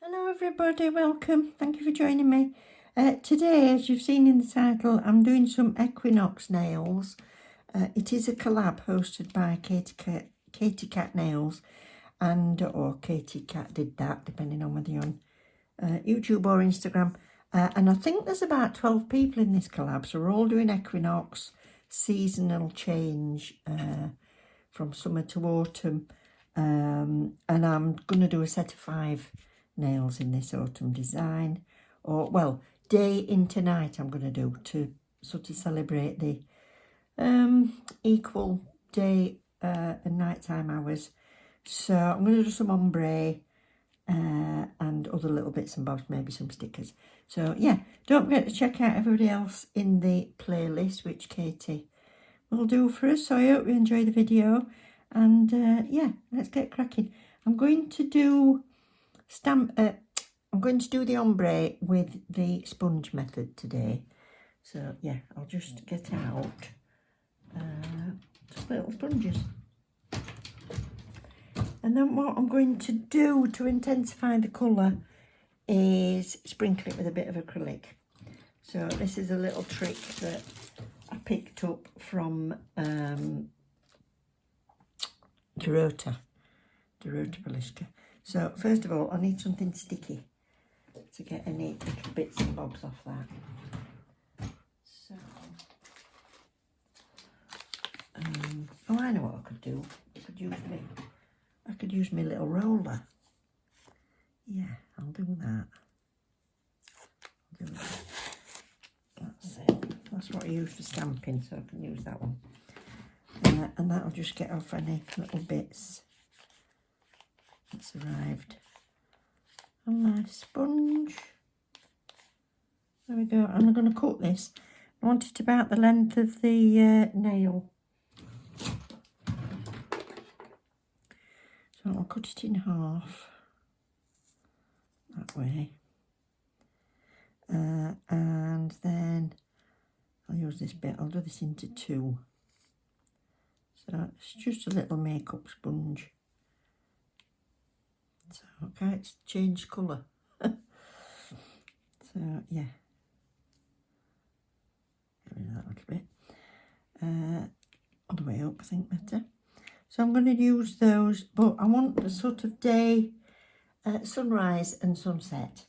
Hello everybody, welcome. Thank you for joining me. Today, as you've seen in the title, I'm doing some Equinox nails. It is a collab hosted by Katie Cat Nails or Katie Cat Did That, depending on whether you're on YouTube or Instagram. And I think there's about 12 people in this collab, so we're all doing Equinox, seasonal change from summer to autumn. And I'm going to do a set of 5 nails in this autumn design, or well, day into night I'm going to do to sort of celebrate the equal day and nighttime hours. So I'm going to do some ombre and other little bits and bobs, maybe some stickers. So yeah, don't forget to check out everybody else in the playlist, which Katie will do for us. So I hope you enjoy the video, and yeah, let's get cracking. I'm going to do the ombre with the sponge method today. So yeah, I'll just get out some little sponges. And then what I'm going to do to intensify the colour is sprinkle it with a bit of acrylic. So this is a little trick that I picked up from Dorota Paliska. So first of all, I need something sticky to get any little bits and bobs off that. So, oh, I know what I could do. I could use my little roller. Yeah, I'll do that. That's it. That's what I use for stamping, so I can use that one. And that'll just get off any little bits that's arrived on my sponge. There we go. And I'm going to cut this. I want it about the length of the nail. So I'll cut it in half that way. And then I'll use this bit. I'll do this into 2. So it's just a little makeup sponge. So, okay, it's changed colour. So, yeah. Get rid of that little bit. All the way up, I think, better. So I'm going to use those, but I want the sort of day, sunrise and sunset.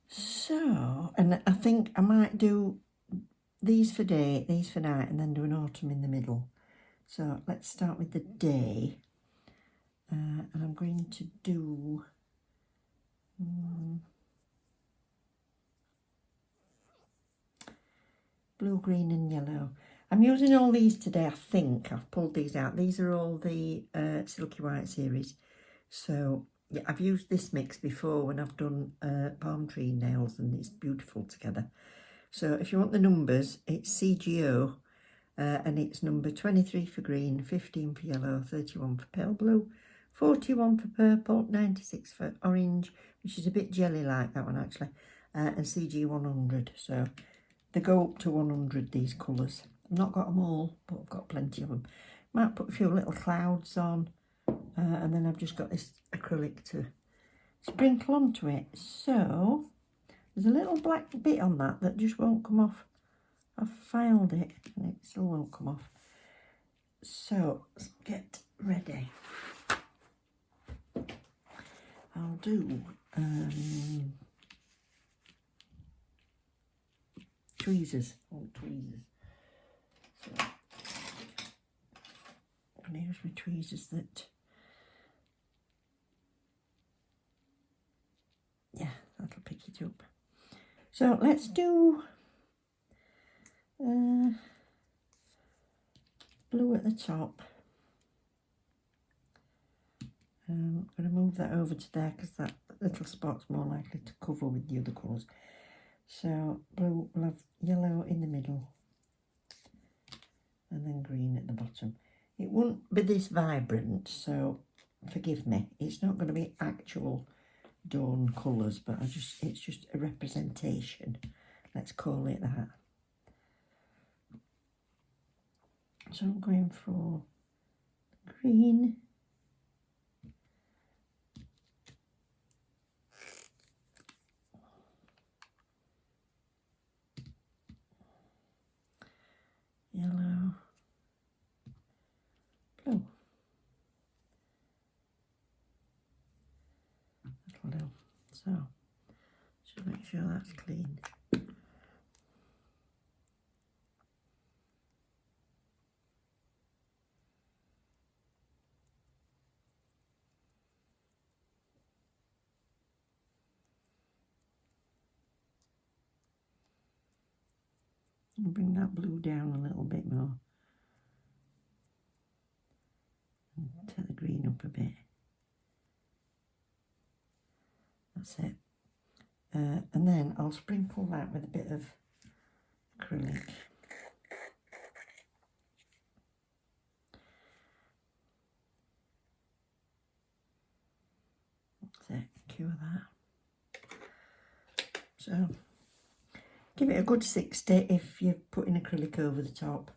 So, and I think I might do these for day, these for night, and then do an autumn in the middle. So let's start with the day. And I'm going to do blue, green and yellow. I'm using all these today, I think. I've pulled these out. These are all the Silky White series. So yeah, I've used this mix before when I've done palm tree nails, and it's beautiful together. So if you want the numbers, it's CGO, and it's number 23 for green, 15 for yellow, 31 for pale blue, 41 for purple, 96 for orange, which is a bit jelly-like, that one actually, and CG 100. So they go up to 100, these colours. I've not got them all, but I've got plenty of them. Might put a few little clouds on, and then I've just got this acrylic to sprinkle onto it. So there's a little black bit on that just won't come off. I've filed it and it still won't come off. So let's get ready. I'll do tweezers. Oh, tweezers. So I'm going to use my tweezers that, yeah, that'll pick it up. So let's do blue at the top. I'm going to move that over to there because that little spot's more likely to cover with the other colours. So blue will have yellow in the middle and then green at the bottom. It won't be this vibrant, so forgive me. It's not going to be actual dawn colours, but it's just a representation. Let's call it that. So I'm going for green So just make sure that's clean. And bring that blue down a little bit more. And take the green up a bit. That's it. And then I'll sprinkle that with a bit of acrylic. That's it, cure that. So, give it a good 60 if you're putting acrylic over the top.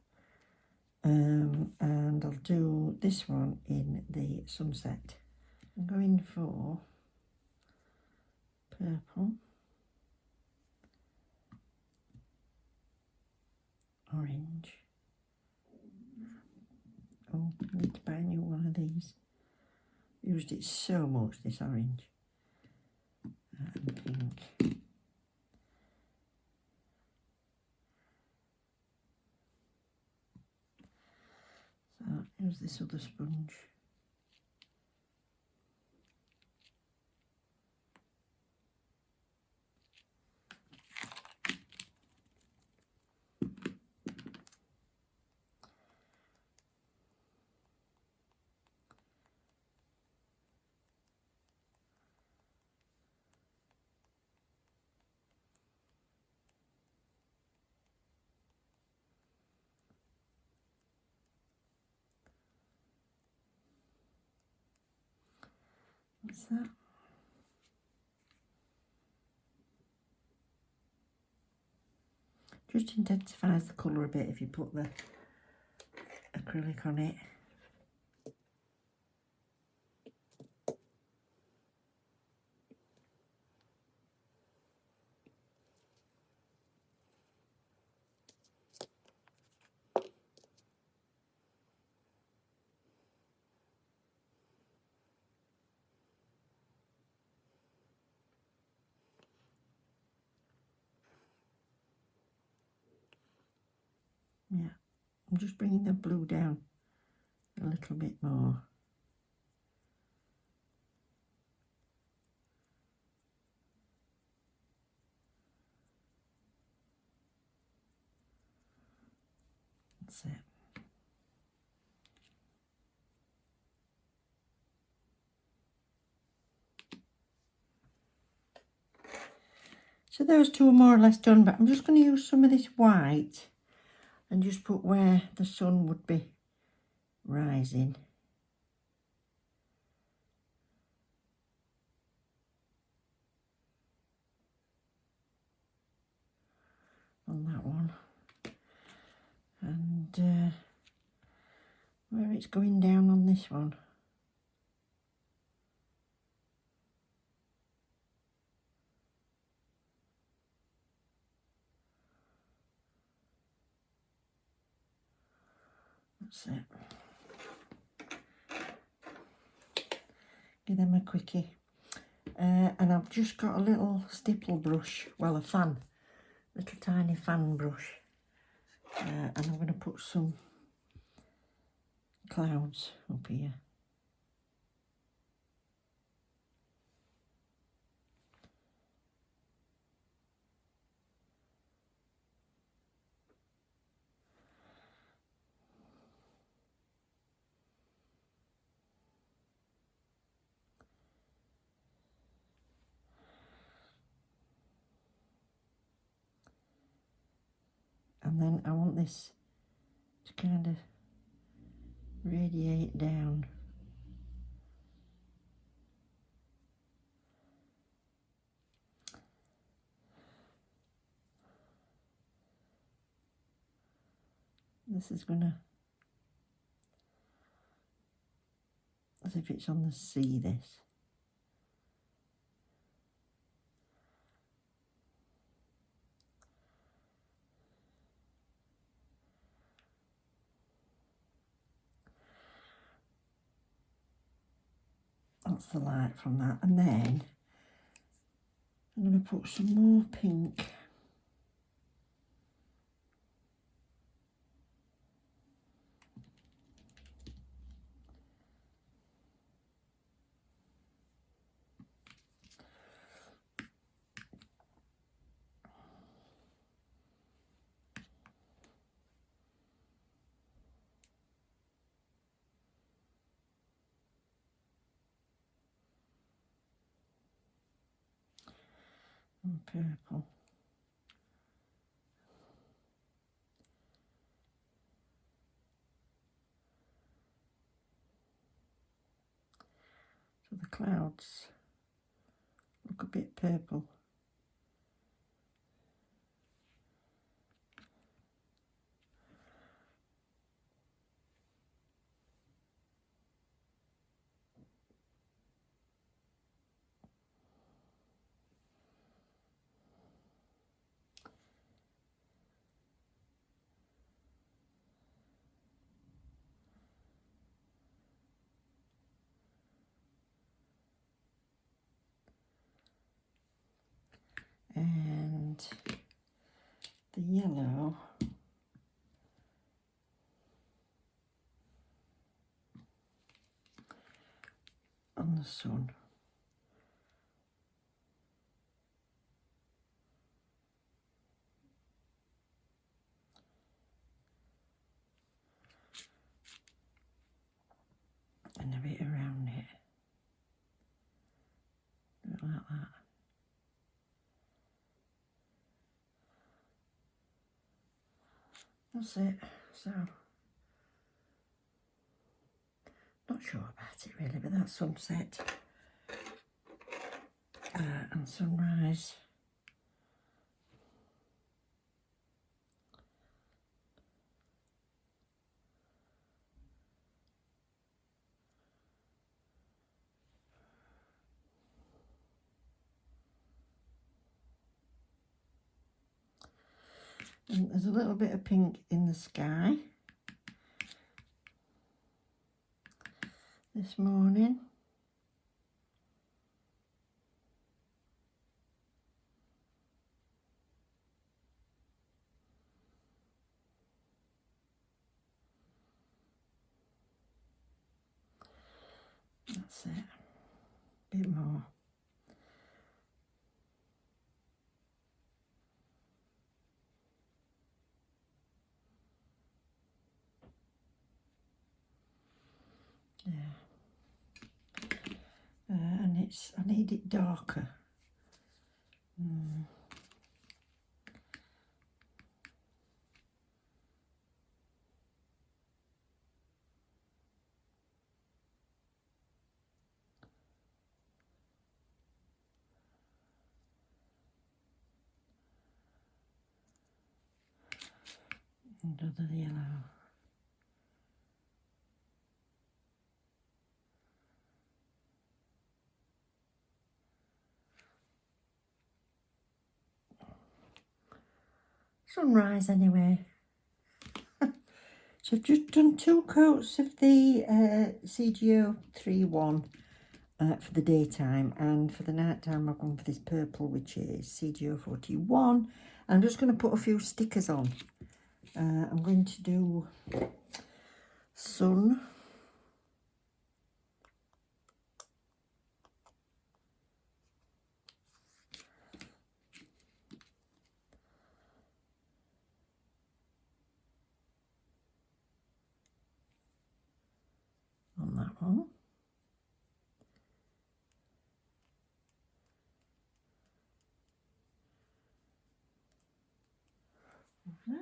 And I'll do this one in the sunset. I'm going for purple, orange. Oh, I need to buy a new one of these. Used it so much, this orange. And pink. So here's this other sponge. What's that? Just intensifies the colour a bit if you put the acrylic on it. Yeah, I'm just bringing the blue down a little bit more. That's it. So those two are more or less done, but I'm just going to use some of this white and just put where the sun would be rising. On that one. And where it's going down on this one. That's it. Give them a quickie. And I've just got a little stipple brush, well, a fan, little tiny fan brush. And I'm going to put some clouds up here. And then I want this to kind of radiate down. This is gonna, as if it's on the sea, this. That's the light from that. And then I'm going to put some more pink. And purple. So the clouds look a bit purple. And the yellow on the sun. And a bit around it. Do it like that. That's it. So, not sure about it really, but that's sunset and sunrise. And there's a little bit of pink in the sky this morning. That's it. Bit more. Yeah. And I need it darker. Under the yellow. Sunrise anyway. So I've just done 2 coats of the CGO 3-1 for the daytime, and for the nighttime I've gone for this purple, which is CGO 41. I'm just going to put a few stickers on. I'm going to do sun. On that one. Okay.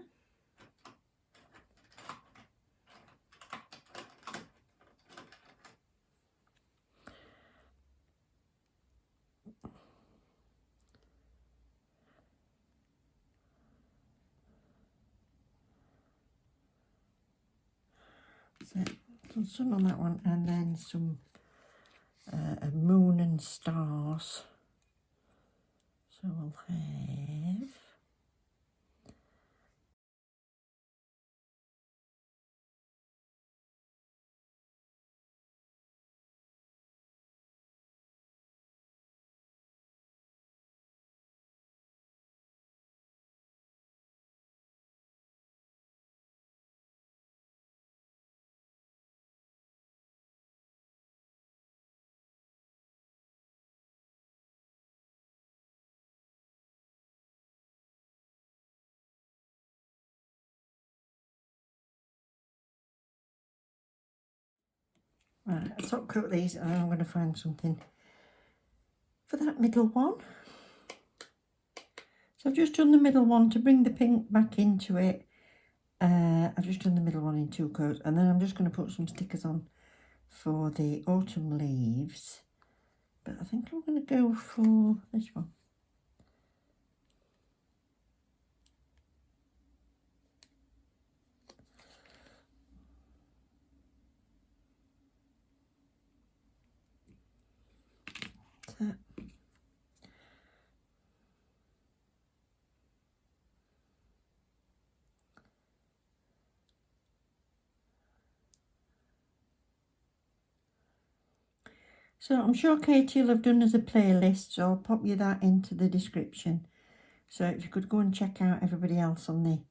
So, some sun on that one, and then some a moon and stars. So we'll have Right, I'll top coat these and I'm going to find something for that middle one. So I've just done the middle one to bring the pink back into it. I've just done the middle one in 2 coats, and then I'm just going to put some stickers on for the autumn leaves. But I think I'm going to go for this one. So I'm sure Katie will have done as a playlist, so I'll pop you that into the description. So if you could go and check out everybody else on the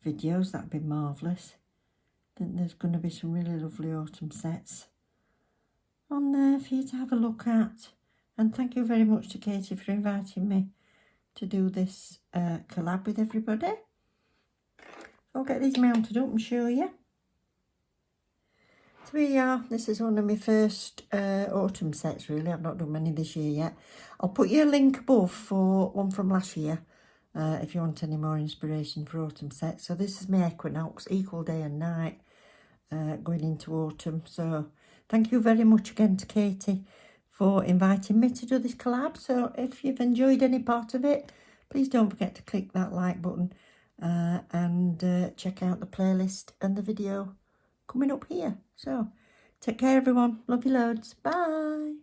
videos, that'd be marvellous. I think there's going to be some really lovely autumn sets on there for you to have a look at. And thank you very much to Katie for inviting me to do this collab with everybody. I'll get these mounted up and show you. So here we are. This is one of my first autumn sets really. I've not done many this year yet. I'll put you a link above for one from last year if you want any more inspiration for autumn sets. So this is my Equinox, equal day and night, going into autumn. So thank you very much again to Katie for inviting me to do this collab. So if you've enjoyed any part of it, please don't forget to click that like button and check out the playlist and the video coming up here. So take care everyone. Love you loads. Bye.